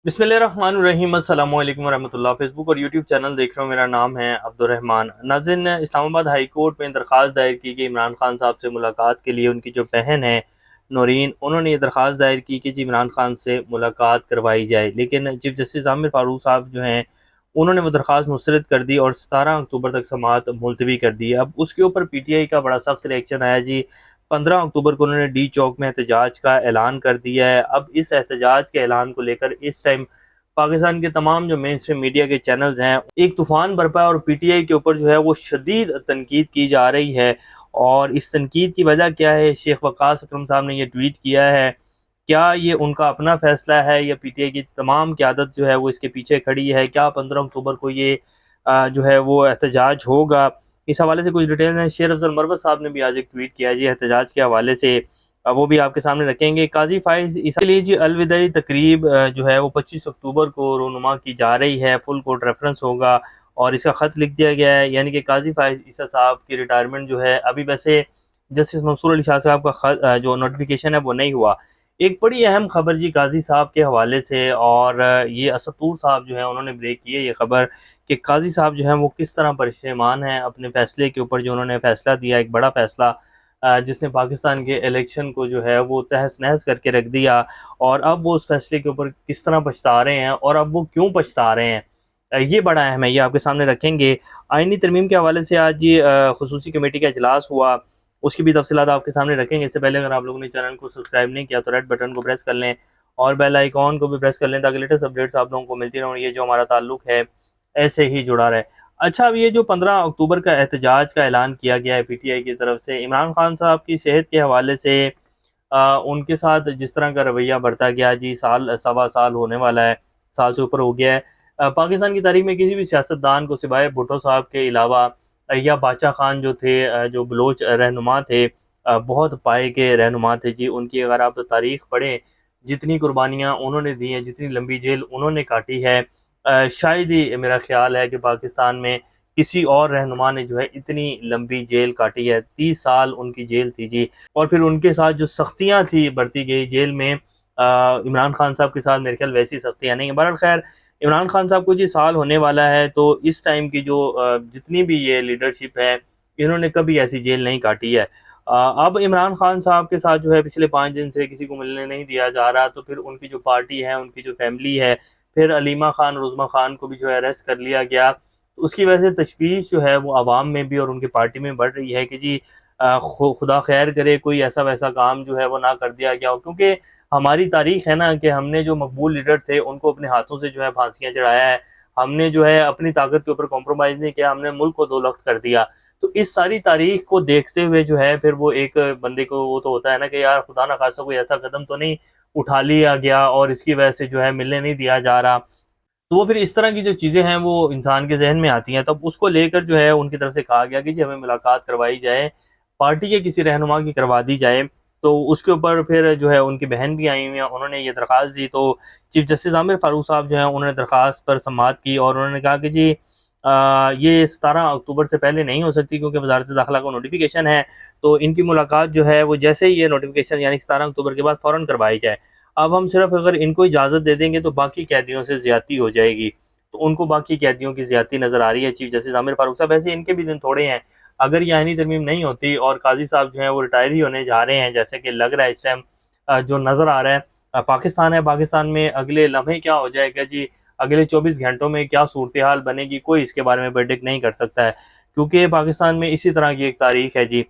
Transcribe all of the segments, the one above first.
बिस्मिल्लाहिर्रहमानिर्रहीम अस्सलामु अलैकुम वरहमतुल्लाह। फेसबुक और यूट्यूब चैनल देख रहे हो, मेरा नाम है अब्दुर्रहमान। नाज़रीन, इस्लामाबाद हाई कोर्ट में दरख्वास्त दायर की गई इमरान खान साहब से मुलाकात के लिए। उनकी जो बहन है नौरीन, उन्होंने ये दरख्वास्त दायर की कि जी इमरान खान से मुलाकात करवाई जाए, लेकिन चीफ जस्टिस आमिर फारूक साहब जो हैं उन्होंने वो दरख्वास्त मुस्तरद कर दी और 17 अक्टूबर तक समाअत मुलतवी कर दी। अब उसके ऊपर PTI का बड़ा सख्त रिएक्शन आया जी। 15 अक्टूबर को उन्होंने डी चौक में एहतजाज का ऐलान कर दिया है। अब इस एहतजाज के ऐलान को लेकर इस टाइम पाकिस्तान के तमाम जो मेन स्ट्रीम मीडिया के चैनल्स हैं, एक तूफ़ान बरपा है और PTI के ऊपर जो है वो शदीद तनकीद की जा रही है। और इस तनकीद की वजह क्या है? शेख वक़ास अकरम साहब ने ये ट्वीट किया है। क्या ये उनका अपना फ़ैसला है या PTI की तमाम क़यादत जो है वो इसके पीछे खड़ी है? क्या 15 अक्टूबर को ये जो है वो एहतजाज होगा? इस हवाले से कुछ डिटेल हैं। शेर अफजल मरवत साहब ने भी आज एक ट्वीट किया है जी एहतजाज के हवाले से। वो भी आपके सामने रखेंगे। काजी फाइज ईसा के लिए जी अलविदाई तकरीब जो है वो 25 अक्टूबर को रोनुमा की जा रही है। फुल कोर्ट रेफरेंस होगा और इसका ख़त लिख दिया गया है, यानी कि काजी फाइज ईसा साहब की रिटायरमेंट जो है, अभी वैसे जस्टिस मंसूर अली शाह साहब का जो नोटिफिकेशन है वो नहीं हुआ। एक बड़ी अहम खबर जी काजी साहब के हवाले से, और ये असतूर साहब जो है उन्होंने ब्रेक की है ये खबर कि काजी साहब जो है वो किस तरह परेशान हैं अपने फ़ैसले के ऊपर। जो उन्होंने फ़ैसला दिया, एक बड़ा फ़ैसला जिसने पाकिस्तान के इलेक्शन को जो है वो तहस नहस करके रख दिया, और अब वो उस फैसले के ऊपर किस तरह पछता रहे हैं और अब वो क्यों पछता रहे हैं, ये बड़ा अहम है, ये आपके सामने रखेंगे। आईनी तरमीम के हवाले से आज ये खुसूसी कमेटी का इजलास हुआ, उसकी भी तफसीलात आपके सामने रखेंगे। इससे पहले अगर आप लोगों ने चैनल को सब्सक्राइब नहीं किया तो रेड बटन को प्रेस कर लें और बेल आइकॉन को भी प्रेस कर लें ताकि लेटेस्ट अपडेट्स आप लोगों को मिलती रहें और ये जो हमारा ताल्लुक है ऐसे ही जुड़ा रहे। अच्छा, अब ये जो 15 अक्टूबर का एहतजाज का ऐलान किया गया है PTI की तरफ से, इमरान खान साहब की सेहत के हवाले से उनके साथ जिस तरह का रवैया बरता गया जी, साल सवा साल होने वाला है, साल से ऊपर हो गया है। पाकिस्तान की तारीख में किसी भी सियासतदान को सिवाय भुट्टो साहब के अलावा या बादशाह खान जो थे, जो बलोच रहनुमा थे, बहुत पाए के रहनुमा थे जी, उनकी अगर आप तारीख पढ़ें, जितनी कुर्बानियाँ उन्होंने दी हैं, जितनी लंबी जेल उन्होंने काटी है, शायद ही मेरा ख़्याल है कि पाकिस्तान में किसी और रहनुमा ने जो है इतनी लंबी जेल काटी है। 30 साल उनकी जेल थी जी। और फिर उनके साथ जो सख्तियाँ थी बरती गई जेल में, इमरान खान साहब के साथ मेरे ख्याल वैसी सख्तियाँ नहीं हैं। बहरहाल खैर, इमरान खान साहब को जी साल होने वाला है, तो इस टाइम की जो जितनी भी ये लीडरशिप है, इन्होंने कभी ऐसी जेल नहीं काटी है। अब इमरान खान साहब के साथ जो है पिछले 5 दिन से किसी को मिलने नहीं दिया जा रहा, तो फिर उनकी जो पार्टी है, उनकी जो फैमिली है, फिर अलीमा खान, रोज़मा खान को भी जो है अरेस्ट कर लिया गया। तो उसकी वजह से तशवीश जो है वो आवाम में भी और उनकी पार्टी में बढ़ रही है कि जी खुदा खैर करे कोई ऐसा वैसा काम जो है वो ना कर दिया गया हो, क्योंकि हमारी तारीख है ना कि हमने जो मकबूल लीडर थे उनको अपने हाथों से जो है फांसियाँ चढ़ाया है। हमने जो है अपनी ताकत के ऊपर कॉम्प्रोमाइज़ नहीं किया, हमने मुल्क को दो लख्त कर दिया। तो इस सारी तारीख को देखते हुए जो है फिर वो एक बंदे को वो तो होता है ना कि यार खुदा ना खास्ता कोई ऐसा कदम तो नहीं उठा लिया गया और इसकी वजह से जो है मिलने नहीं दिया जा रहा। तो वो फिर इस तरह की जो चीज़ें हैं वो इंसान के ज़हन में आती हैं, तब उसको लेकर जो है उनकी तरफ से कहा गया कि जी हमें मुलाकात करवाई जाए, पार्टी के किसी रहनुमा की करवा दी जाए। तो उसके ऊपर फिर जो है उनकी बहन भी आई हुई हैं, उन्होंने ये दरख्वास्त दी। तो चीफ जस्टिस आमिर फारूक साहब जो हैं उन्होंने दरख्वास्त पर समाअत की और उन्होंने कहा कि जी ये 17 अक्टूबर से पहले नहीं हो सकती क्योंकि वज़ारत दाखिला का नोटिफिकेशन है, तो इनकी मुलाकात जो है वो जैसे ही ये नोटिफिकेशन यानी 17 अक्टूबर के बाद फ़ौरन करवाई जाए। अब हम सिर्फ अगर इनको इजाज़त दे देंगे तो बाकी कैदियों से ज़्यादती हो जाएगी, तो उनको बाकी कैदियों की ज़्यादती नज़र आ रही है चीफ जस्टिस आमिर फारूक साहब। वैसे इनके भी दिन थोड़े हैं, अगर ये आईनी तरमीम नहीं होती और काजी साहब जो हैं वो रिटायर ही होने जा रहे हैं जैसे कि लग रहा है इस टाइम, जो नज़र आ रहा है। पाकिस्तान है, पाकिस्तान में अगले लम्हे क्या हो जाएगा जी, अगले 24 घंटों में क्या सूरत हाल बनेगी, कोई इसके बारे में प्रेडिक्ट नहीं कर सकता है, क्योंकि पाकिस्तान में इसी तरह की एक तारीख है जी।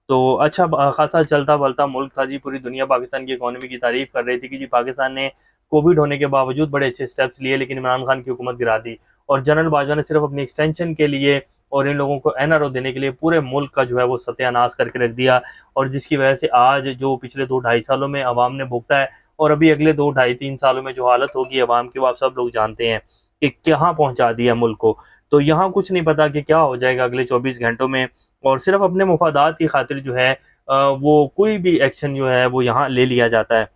तो अच्छा खासा चलता-फिरता मुल्क था जी, पूरी दुनिया पाकिस्तान की इकॉनमी की तारीफ़ कर रही थी कि जी पाकिस्तान ने कोविड होने के बावजूद बड़े अच्छे स्टेप्स लिए, लेकिन इमरान खान की हुकूमत गिरा दी और जनरल बाजवा ने सिर्फ अपनी एक्सटेंशन के लिए और इन लोगों को NRO देने के लिए पूरे मुल्क का जो है वो सत्यानाश करके रख दिया, और जिसकी वजह से आज जो पिछले 2 ढाई सालों में अवाम ने भुगता है और अभी अगले 2 ढाई 3 सालों में जो हालत होगी अवाम की, वो आप सब लोग जानते हैं कि कहाँ पहुँचा दिया मुल्क को। तो यहाँ कुछ नहीं पता कि क्या हो जाएगा अगले 24 घंटों में, और सिर्फ अपने मुफादात की खातिर जो है वो कोई भी एक्शन जो है वो यहाँ ले लिया जाता है।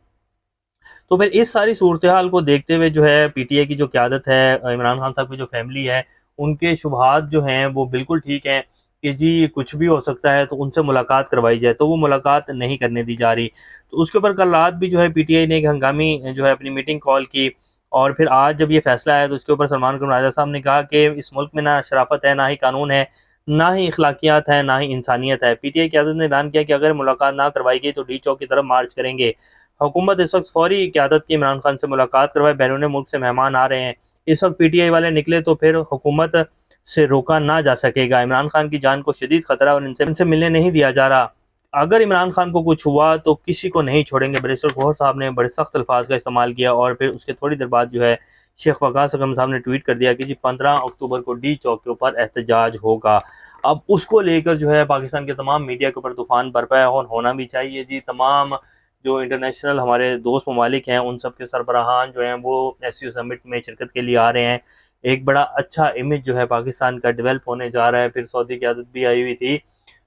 तो फिर इस सारी सूरत हाल को देखते हुए जो है PTI की जो क़यादत है, इमरान खान साहब की जो फैमिली है, उनके शुबहात जो हैं वो बिल्कुल ठीक हैं कि जी कुछ भी हो सकता है, तो उनसे मुलाकात करवाई जाए, तो वो मुलाकात नहीं करने दी जा रही। तो उसके ऊपर कल रात भी जो है PTI ने एक हंगामी जो है अपनी मीटिंग कॉल की और फिर आज जब ये फैसला आया तो उसके ऊपर सलमान कुमार राजा साहब ने कहा कि इस मुल्क में ना शराफत है, ना ही कानून है, ना ही अखलाकियात है, ना ही इंसानियत है। पीटीआई क़यादत ने ऐलान किया कि अगर मुलाकात ना करवाई गई तो डी चौक की तरफ मार्च करेंगे। हुकूमत इस वक्त फौरी क़यादत की इमरान खान से मुलाकात करवाए, बैरून मुल्क से मेहमान आ रहे हैं। इस वक्त पीटीआई वाले निकले तो फिर हुकूमत से रोका ना जा सकेगा। इमरान खान की जान को शदीद खतरा और इनसे मिलने नहीं दिया जा रहा। अगर इमरान खान को कुछ हुआ तो किसी को नहीं छोड़ेंगे। बैरिस्टर गौहर साहब ने बड़े सख्त अल्फाज का इस्तेमाल किया और फिर उसके थोड़ी देर बाद जो है शेख वकास अकरम साहब ने ट्वीट कर दिया कि जी 15 अक्टूबर को डी चौक के ऊपर एहतजाज होगा। अब उसको लेकर जो है पाकिस्तान के तमाम मीडिया के ऊपर तूफान बरपा है और होना भी चाहिए जी। तमाम जो इंटरनेशनल हमारे दोस्त ममालिक हैं उन सब के सरबराहान जो हैं वो एससीओ समिट में शिरकत के लिए आ रहे हैं। एक बड़ा अच्छा इमेज जो है पाकिस्तान का डेवलप होने जा रहा है। फिर सऊदी क़यादत भी आई हुई थी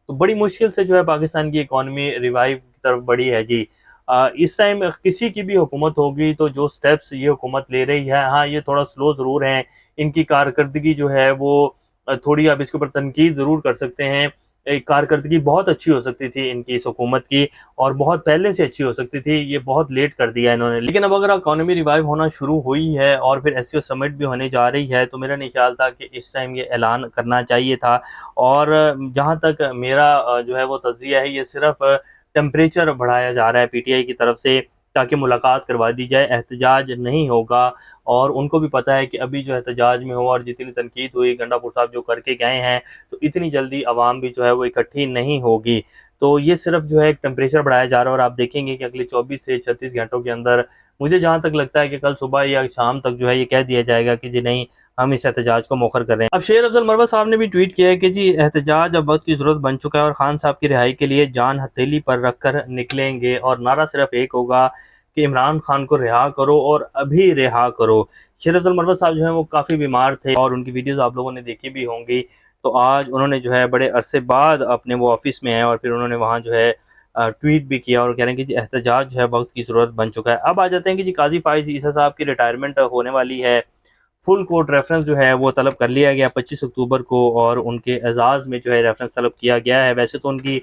तो बड़ी मुश्किल से जो है पाकिस्तान की इकॉनमी रिवाइव की तरफ बढ़ी है जी। इस टाइम किसी की भी हुकूमत होगी तो जो स्टेप्स ये हुकूमत ले रही है, हाँ ये थोड़ा स्लो ज़रूर है, इनकी कारकर्दगी जो है वो थोड़ी आप इसके ऊपर तनकीद ज़रूर कर सकते हैं। एक कारकर्दगी बहुत अच्छी हो सकती थी इनकी इस हुकूमत की और बहुत पहले से अच्छी हो सकती थी, ये बहुत लेट कर दिया इन्होंने। लेकिन अब अगर इकॉनमी रिवाइव होना शुरू हुई है और फिर एससीओ समिट भी होने जा रही है तो मेरा नहीं ख्याल था कि इस टाइम ये ऐलान करना चाहिए था। और जहाँ तक मेरा जो है वो तज़्ज़िया है, ये सिर्फ टेम्परेचर बढ़ाया जा रहा है पीटीआई की तरफ से ताकि मुलाकात करवा दी जाए, एहतजाज नहीं होगा। और उनको भी पता है कि अभी जो एहतजाज में हो और जितनी तनकीद हुई गंडापुर साहब जो करके गए हैं तो इतनी जल्दी आवाम भी जो है वो इकट्ठी नहीं होगी। तो ये सिर्फ जो है एक टेम्परेचर बढ़ाया जा रहा है और आप देखेंगे कि अगले 24 से 36 घंटों के अंदर मुझे जहाँ तक लगता है कि कल सुबह या शाम तक जो है ये कह दिया जाएगा कि जी नहीं, हम इस एहतजाज को मौखर कर रहे हैं। अब शेर अफजल मरवत साहब ने भी ट्वीट किया है कि जी एहतजाज अब वक्त की ज़रूरत बन चुका है और खान साहब की रिहाई के लिए जान हथेली पर रख कर निकलेंगे और नारा सिर्फ एक होगा कि इमरान खान को रिहा करो और अभी रिहा करो। शेर अफजल मरवत साहब जो हैं वो काफ़ी बीमार थे और उनकी वीडियोज़ आप लोगों ने देखी भी होंगी। तो आज उन्होंने जो है बड़े अरसे बाद अपने वो ऑफिस में हैं और फिर उन्होंने वहाँ जो है ट्वीट भी किया और कह रहे हैं कि जी एहतजाज जो है वक्त की ज़रूरत बन चुका है। अब आ जाते हैं कि जी काजी फाइज ईसा साहब की रिटायरमेंट होने वाली है। फुल कोर्ट रेफरेंस जो है वो तलब कर लिया गया 25 अक्टूबर को और उनके एजाज़ में जो है रेफरेंस तलब किया गया है। वैसे तो उनकी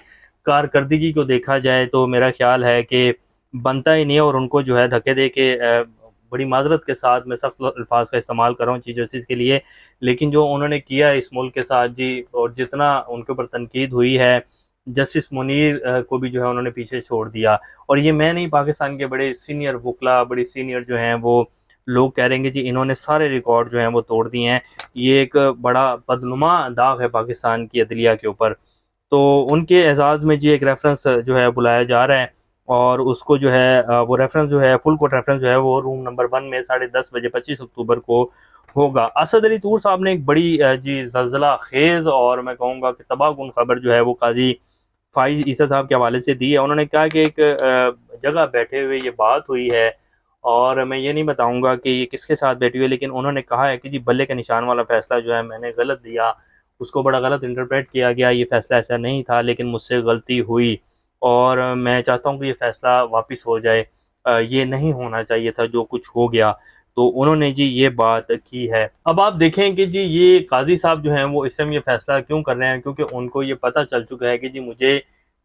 कारकर्दगी को देखा जाए तो मेरा ख्याल है कि बनता ही नहीं है और उनको जो है धक्के दे के बड़ी माजरत के साथ मैं सख्त अल्फाज का इस्तेमाल कर रहा हूँ चीफ जस्टिस के लिए, लेकिन जो उन्होंने किया इस मुल्क के साथ जी और जितना उनके ऊपर तनकीद हुई है, जस्टिस मुनीर को भी जो है उन्होंने पीछे छोड़ दिया। और ये मैं नहीं, पाकिस्तान के बड़े सीनियर वकला, बड़े सीनियर जो हैं वो लोग कह रहे हैं जी इन्होंने सारे रिकॉर्ड जो हैं वो तोड़ दिए हैं। ये एक बड़ा बदनुमा दाग है पाकिस्तान की अदलिया के ऊपर। तो उनके एजाज़ में जी एक रेफरेंस जो है बुलाया जा रहा है और उसको जो है वो रेफरेंस जो है फुल कोर्ट रेफरेंस जो है वो रूम नंबर 1 में 10:30 बजे 25 अक्टूबर को होगा। असद अली तूर साहब ने एक बड़ी जी ज़लज़ला खेज़ और मैं कहूँगा कि तबाहकुन खबर जो है वो काजी फाइज ईसा साहब के हवाले से दी है। उन्होंने कहा कि एक जगह बैठे हुए ये बात हुई है और मैं ये नहीं बताऊंगा कि ये किसके साथ बैठी हुई है, लेकिन उन्होंने कहा है कि जी बल्ले के निशान वाला फैसला जो है मैंने गलत दिया, उसको बड़ा गलत इंटरप्रेट किया गया, ये फैसला ऐसा नहीं था लेकिन मुझसे गलती हुई और मैं चाहता हूँ कि ये फैसला वापस हो जाए। ये नहीं होना चाहिए था जो कुछ हो गया। तो उन्होंने जी ये बात की है। अब आप देखें कि जी ये काजी साहब जो हैं वो इस टाइम ये फैसला क्यों कर रहे हैं, क्योंकि उनको ये पता चल चुका है कि जी मुझे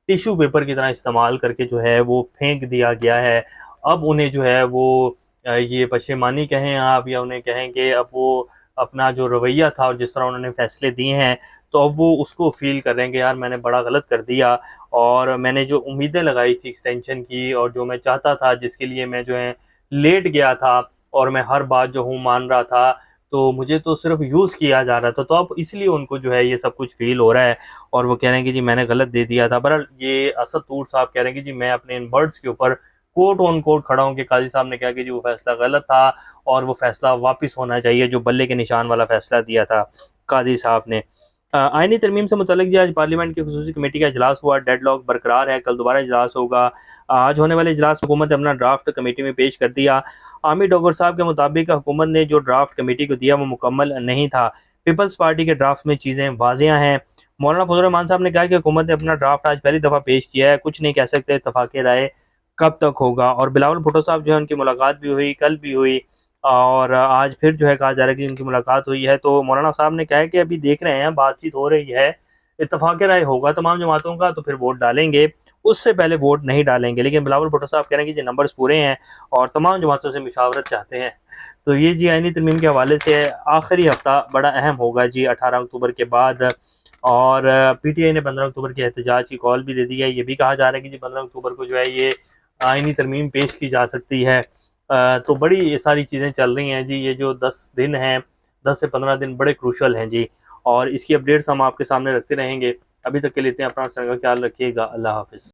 टिश्यू पेपर की तरह इस्तेमाल करके जो है वो फेंक दिया गया है। अब उन्हें जो है वो ये पशेमानी कहें आप या उन्हें कहें कि अब वो अपना जो रवैया था और जिस तरह उन्होंने फैसले दिए हैं तो अब वो उसको फील कर रहे हैं कि यार मैंने बड़ा गलत कर दिया और मैंने जो उम्मीदें लगाई थी एक्सटेंशन की और जो मैं चाहता था, जिसके लिए मैं जो है लेट गया था और मैं हर बात जो हूँ मान रहा था, तो मुझे तो सिर्फ यूज़ किया जा रहा था। तो अब इसलिए उनको जो है ये सब कुछ फ़ील हो रहा है और वो कह रहे हैं कि जी मैंने गलत दे दिया था। बहरहाल ये असद तूर साहब कह रहे हैं कि जी मैं अपने इन वर्ड्स के ऊपर कोट ऑन कोट खड़ा हूँ कि काजी साहब ने कहा कि जी वो फैसला गलत था और वो फैसला वापस होना चाहिए जो बल्ले के निशान वाला फैसला दिया था काजी साहब ने। आईनी तरमीम से मुतल्लिक जी आज पार्लियामेंट की खुसूसी कमेटी का इजलास हुआ, डेडलॉक बरकरार है, कल दोबारा इजलास होगा। आज होने वाले इजलास में हुकूमत ने अपना ड्राफ्ट कमेटी में पेश कर दिया। आमिर डोगर साहब के मुताबिक हुकूमत ने जो ड्राफ्ट कमेटी को दिया वो मुकम्मल नहीं था। पीपल्स पार्टी के ड्राफ्ट में चीज़ें वाजिया हैं। मौलाना फजल रहमान साहब ने कहा कि हुकूमत ने अपना ड्राफ्ट आज पहली दफ़ा पेश किया है, कुछ नहीं कह सकते, इत्तफाक़ राय कब तक होगा। और बिलावल भुट्टो साहब जो है उनकी मुलाकात भी हुई, कल भी हुई और आज फिर जो है कहा जा रहा है कि उनकी मुलाकात हुई है। तो मौलाना साहब ने कहा है कि अभी देख रहे हैं, बातचीत हो रही है, इत्तफाक़ राय होगा तमाम जमातों का तो फिर वोट डालेंगे। उससे पहले वोट नहीं डालेंगे। लेकिन बिलावल भुट्टो साहब कह रहे हैं कि जी नंबर्स पूरे हैं और तमाम जमातों से मुशावरत चाहते हैं। तो ये जी आईनी तरमीम के हवाले से आखिरी हफ्ता बड़ा अहम होगा जी 18 अक्टूबर के बाद। और PTI ने 15 अक्टूबर के एहतजाज की कॉल भी दे दी है। ये भी कहा जा रहा है कि जी 15 अक्टूबर को जो है ये आईनी तरमीम पेश की जा सकती है। तो बड़ी ये सारी चीज़ें चल रही हैं जी। ये जो 10 दिन हैं, 10 से 15 दिन बड़े क्रूशल हैं जी, और इसकी अपडेट्स हम आपके सामने रखते रहेंगे। अभी तक के लिए इतने, अपना ख्याल रखिएगा। अल्लाह हाफिज़।